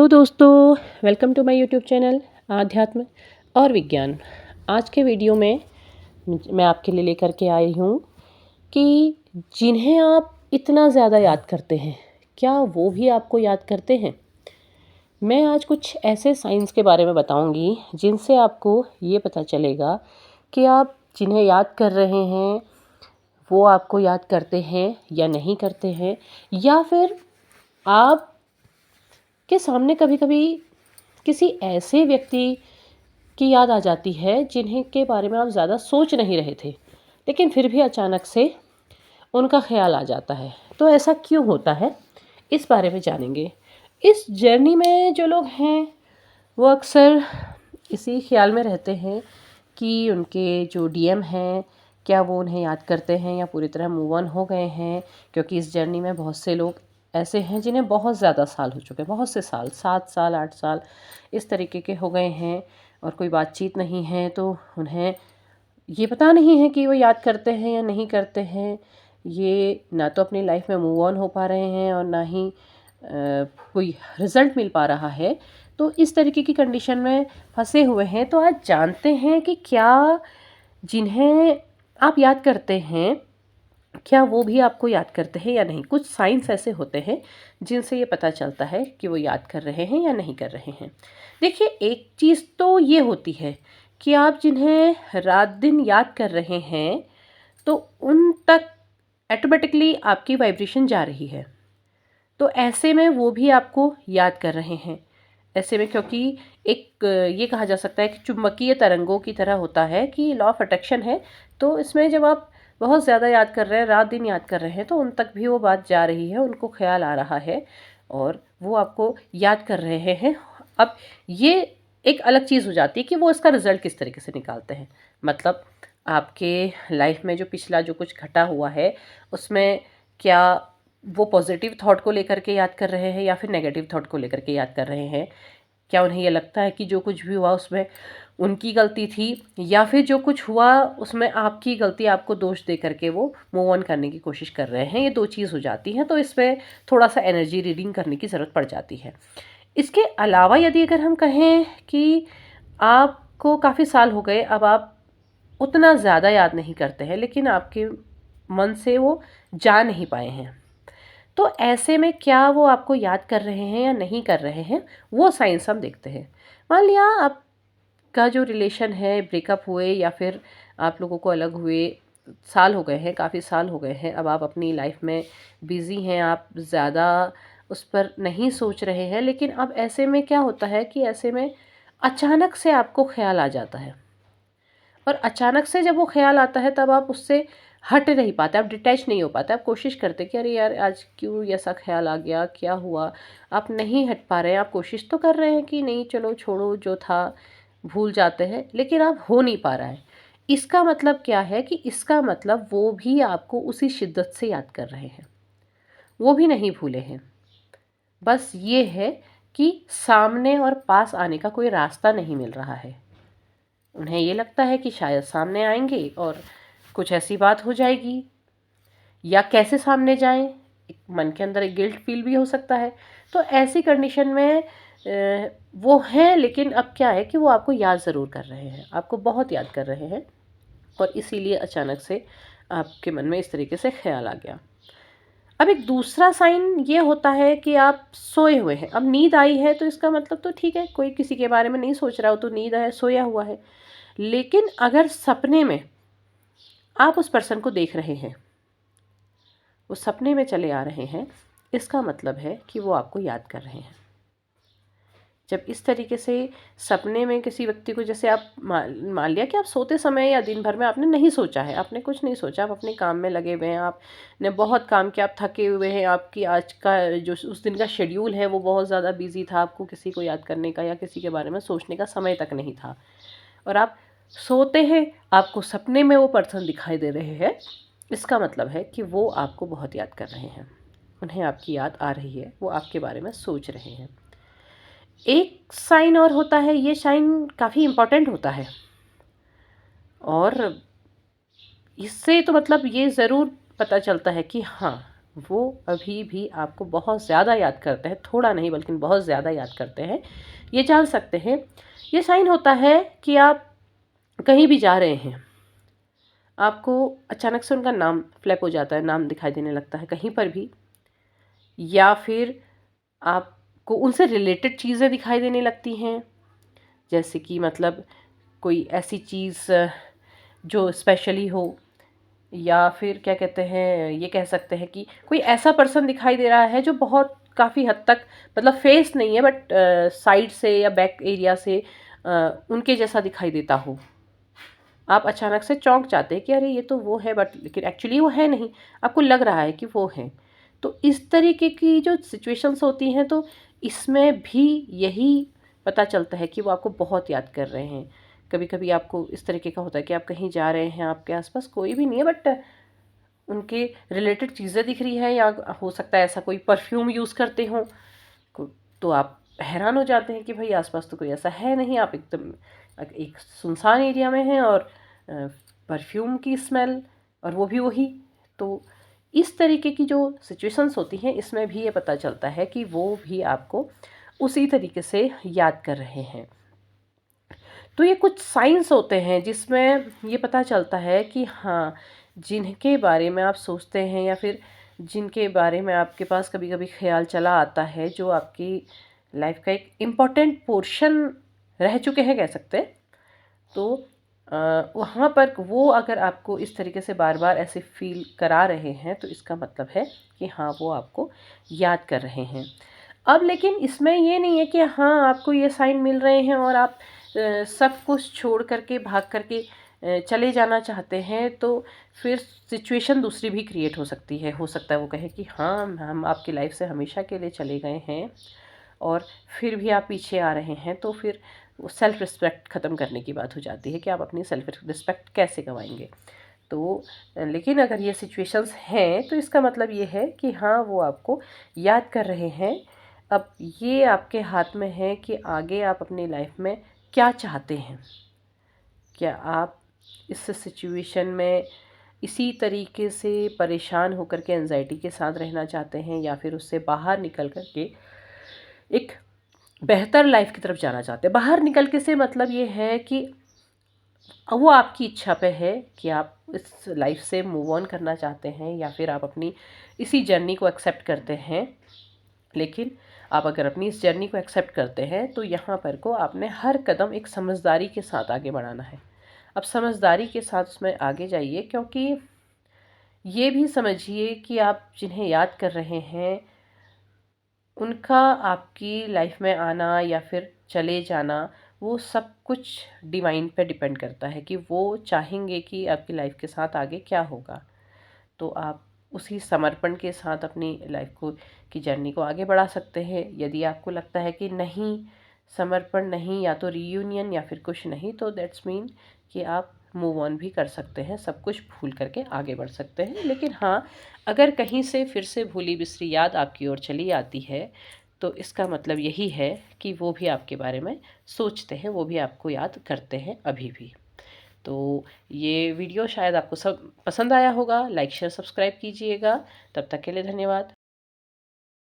Hello दोस्तों, welcome to my YouTube channel आध्यात्म और विज्ञान। आज के वीडियो में मैं आपके लिए लेकर के आई हूँ कि जिन्हें आप इतना ज़्यादा याद करते हैं, क्या वो भी आपको याद करते हैं। मैं आज कुछ ऐसे साइंस के बारे में बताऊँगी जिनसे आपको ये पता चलेगा कि आप जिन्हें याद कर रहे हैं वो आपको याद करते हैं या नहीं करते हैं, या फिर आप के सामने कभी-कभी किसी ऐसे व्यक्ति की याद आ जाती है जिन्हें के बारे में आप ज़्यादा सोच नहीं रहे थे, लेकिन फिर भी अचानक से उनका ख़्याल आ जाता है। तो ऐसा क्यों होता है, इस बारे में जानेंगे। इस जर्नी में जो लोग हैं वो अक्सर इसी ख़्याल में रहते हैं कि उनके जो डीएम हैं, क्या वो उन्हें याद करते हैं या पूरी तरह मूव ऑन हो गए हैं। क्योंकि इस जर्नी में बहुत से लोग ऐसे हैं जिन्हें बहुत ज़्यादा साल हो चुके हैं, बहुत से साल, 7 साल 8 साल इस तरीके के हो गए हैं और कोई बातचीत नहीं है, तो उन्हें ये पता नहीं है कि वो याद करते हैं या नहीं करते हैं। ये ना तो अपनी लाइफ में मूव ऑन हो पा रहे हैं और ना ही कोई रिज़ल्ट मिल पा रहा है। तो इस तरीके की कंडीशन में फंसे हुए हैं। तो आज जानते हैं कि क्या जिन्हें आप याद करते हैं, क्या वो भी आपको याद करते हैं या नहीं। कुछ साइंस ऐसे होते हैं जिनसे ये पता चलता है कि वो याद कर रहे हैं या नहीं कर रहे हैं। देखिए, एक चीज़ तो ये होती है कि आप जिन्हें रात दिन याद कर रहे हैं तो उन तक ऑटोमेटिकली आपकी वाइब्रेशन जा रही है। तो ऐसे में वो भी आपको याद कर रहे हैं। ऐसे में, क्योंकि एक ये कहा जा सकता है कि चुंबकीय तरंगों की तरह होता है कि लॉ ऑफ अट्रैक्शन है। तो इसमें जब आप बहुत ज़्यादा याद कर रहे हैं, रात दिन याद कर रहे हैं, तो उन तक भी वो बात जा रही है, उनको ख्याल आ रहा है और वो आपको याद कर रहे हैं। अब ये एक अलग चीज़ हो जाती है कि वो इसका रिज़ल्ट किस तरीके से निकालते हैं। मतलब आपके लाइफ में जो पिछला जो कुछ घटा हुआ है, उसमें क्या वो पॉजिटिव थॉट को लेकर के याद कर रहे हैं या फिर नेगेटिव थॉट को लेकर के याद कर रहे हैं। क्या उन्हें ये लगता है कि जो कुछ भी हुआ उसमें उनकी गलती थी, या फिर जो कुछ हुआ उसमें आपकी गलती, आपको दोष दे करके वो मूव ऑन करने की कोशिश कर रहे हैं। ये दो चीज़ हो जाती हैं। तो इसमें थोड़ा सा एनर्जी रीडिंग करने की ज़रूरत पड़ जाती है। इसके अलावा यदि अगर हम कहें कि आपको काफ़ी साल हो गए, अब आप उतना ज़्यादा याद नहीं करते हैं, लेकिन आपके मन से वो जा नहीं पाए हैं, तो ऐसे में क्या वो आपको याद कर रहे हैं या नहीं कर रहे हैं, वो साइंस हम देखते हैं। मान लिया आपका जो रिलेशन है, ब्रेकअप हुए या फिर आप लोगों को अलग हुए, साल हो गए हैं, काफ़ी साल हो गए हैं, अब आप अपनी लाइफ में बिज़ी हैं, आप ज़्यादा उस पर नहीं सोच रहे हैं। लेकिन अब ऐसे में क्या होता है कि ऐसे में अचानक से आपको ख्याल आ जाता है, और अचानक से जब वो ख्याल आता है तब आप उससे हट नहीं पाते, आप डिटैच नहीं हो पाते। आप कोशिश करते कि अरे यार, आज क्यों ऐसा ख्याल आ गया, क्या हुआ। आप नहीं हट पा रहे हैं। आप कोशिश तो कर रहे हैं कि नहीं, चलो छोड़ो, जो था भूल जाते हैं, लेकिन आप हो नहीं पा रहा है। इसका मतलब क्या है कि इसका मतलब वो भी आपको उसी शिद्दत से याद कर रहे हैं, वो भी नहीं भूले हैं। बस ये है कि सामने और पास आने का कोई रास्ता नहीं मिल रहा है। उन्हें ये लगता है कि शायद सामने आएंगे और कुछ ऐसी बात हो जाएगी, या कैसे सामने जाएं, एक मन के अंदर एक गिल्ट फील भी हो सकता है। तो ऐसी कंडीशन में वो हैं, लेकिन अब क्या है कि वो आपको याद ज़रूर कर रहे हैं, आपको बहुत याद कर रहे हैं, और इसीलिए अचानक से आपके मन में इस तरीके से ख्याल आ गया। अब एक दूसरा साइन ये होता है कि आप सोए हुए हैं। अब नींद आई है तो इसका मतलब तो ठीक है, कोई किसी के बारे में नहीं सोच रहा हो, तो नींद है, सोया हुआ है। लेकिन अगर सपने में आप उस पर्सन को देख रहे हैं, वो सपने में चले आ रहे हैं, इसका मतलब है कि वो आपको याद कर रहे हैं। जब इस तरीके से सपने में किसी व्यक्ति को, जैसे आप मान लिया कि आप सोते समय या दिन भर में आपने नहीं सोचा है, आपने कुछ नहीं सोचा, आप अपने काम में लगे हुए हैं, आपने बहुत काम किया, आप थके हुए हैं, आपकी आज का जो उस दिन का शेड्यूल है वो बहुत ज़्यादा बिजी था, आपको किसी को याद करने का या किसी के बारे में सोचने का समय तक नहीं था, और आप सोते हैं, आपको सपने में वो पर्सन दिखाई दे रहे हैं। इसका मतलब है कि वो आपको बहुत याद कर रहे हैं, उन्हें आपकी याद आ रही है, वो आपके बारे में सोच रहे हैं। एक साइन और होता है, ये साइन काफ़ी इम्पोर्टेंट होता है, और इससे तो मतलब ये ज़रूर पता चलता है कि हाँ, वो अभी भी आपको बहुत ज़्यादा याद करते हैं, थोड़ा नहीं बल्कि बहुत ज़्यादा याद करते हैं, ये जान सकते हैं। ये साइन होता है कि आप कहीं भी जा रहे हैं, आपको अचानक से उनका नाम फ्लैप हो जाता है, नाम दिखाई देने लगता है कहीं पर भी, या फिर आपको उनसे रिलेटेड चीज़ें दिखाई देने लगती हैं। जैसे कि मतलब कोई ऐसी चीज़ जो स्पेशली हो, या फिर क्या कहते हैं, ये कह सकते हैं कि कोई ऐसा पर्सन दिखाई दे रहा है जो बहुत काफ़ी हद तक, मतलब फेस नहीं है बट साइड से या बैक एरिया से उनके जैसा दिखाई देता हो। आप अचानक से चौंक जाते हैं कि अरे ये तो वो है, बट लेकिन एक्चुअली वो है नहीं, आपको लग रहा है कि वो है। तो इस तरीके की जो सिचुएशंस होती हैं, तो इसमें भी यही पता चलता है कि वो आपको बहुत याद कर रहे हैं। कभी कभी आपको इस तरीके का होता है कि आप कहीं जा रहे हैं, आपके आसपास कोई भी नहीं है बट उनके रिलेटेड चीज़ें दिख रही हैं, या हो सकता है ऐसा कोई परफ्यूम यूज़ करते हों, तो आप हैरान हो जाते हैं कि भाई आसपास तो कोई ऐसा है नहीं, आप एकदम एक सुनसान एरिया में हैं और परफ्यूम की स्मेल, और वो भी वही। तो इस तरीके की जो सिचुएशंस होती हैं, इसमें भी ये पता चलता है कि वो भी आपको उसी तरीके से याद कर रहे हैं। तो ये कुछ साइंस होते हैं जिसमें ये पता चलता है कि हाँ, जिनके बारे में आप सोचते हैं या फिर जिनके बारे में आपके पास कभी कभी ख्याल चला आता है, जो आपकी लाइफ का एक इम्पॉर्टेंट पोर्शन रह चुके हैं कह सकते हैं, तो वहाँ पर वो अगर आपको इस तरीके से बार बार ऐसे फील करा रहे हैं, तो इसका मतलब है कि हाँ, वो आपको याद कर रहे हैं। अब लेकिन इसमें ये नहीं है कि हाँ, आपको ये साइन मिल रहे हैं और आप सब कुछ छोड़ करके भाग करके चले जाना चाहते हैं, तो फिर सिचुएशन दूसरी भी क्रिएट हो सकती है। हो सकता है वो कहे कि हाँ, हम आपकी लाइफ से हमेशा के लिए चले गए हैं और फिर भी आप पीछे आ रहे हैं, तो फिर वो सेल्फ़ रिस्पेक्ट ख़त्म करने की बात हो जाती है कि आप अपनी सेल्फ़ रिस्पेक्ट कैसे गँवाएँगे। तो लेकिन अगर ये सिचुएशंस हैं, तो इसका मतलब ये है कि हाँ, वो आपको याद कर रहे हैं। अब ये आपके हाथ में है कि आगे आप अपनी लाइफ में क्या चाहते हैं। क्या आप इस सिचुएशन में इसी तरीके से परेशान होकर के एंजाइटी के साथ रहना चाहते हैं, या फिर उससे बाहर निकल कर के एक बेहतर लाइफ की तरफ जाना चाहते हैं। बाहर निकल के से मतलब ये है कि वो आपकी इच्छा पे है कि आप इस लाइफ से मूव ऑन करना चाहते हैं, या फिर आप अपनी इसी जर्नी को एक्सेप्ट करते हैं। लेकिन आप अगर अपनी इस जर्नी को एक्सेप्ट करते हैं, तो यहाँ पर को आपने हर कदम एक समझदारी के साथ आगे बढ़ाना है। अब समझदारी के साथ उसमें आगे जाइए, क्योंकि ये भी समझिए कि आप जिन्हें याद कर रहे हैं, उनका आपकी लाइफ में आना या फिर चले जाना, वो सब कुछ डिवाइन पे डिपेंड करता है कि वो चाहेंगे कि आपकी लाइफ के साथ आगे क्या होगा। तो आप उसी समर्पण के साथ अपनी लाइफ को की जर्नी को आगे बढ़ा सकते हैं। यदि आपको लगता है कि नहीं, समर्पण नहीं, या तो रीयूनियन या फिर कुछ नहीं, तो दैट्स मीन कि आप मूव ऑन भी कर सकते हैं, सब कुछ भूल करके आगे बढ़ सकते हैं। लेकिन हाँ, अगर कहीं से फिर से भूली बिसरी याद आपकी ओर चली आती है, तो इसका मतलब यही है कि वो भी आपके बारे में सोचते हैं, वो भी आपको याद करते हैं अभी भी। तो ये वीडियो शायद आपको सब पसंद आया होगा। लाइक शेयर सब्सक्राइब कीजिएगा। तब तक के लिए धन्यवाद।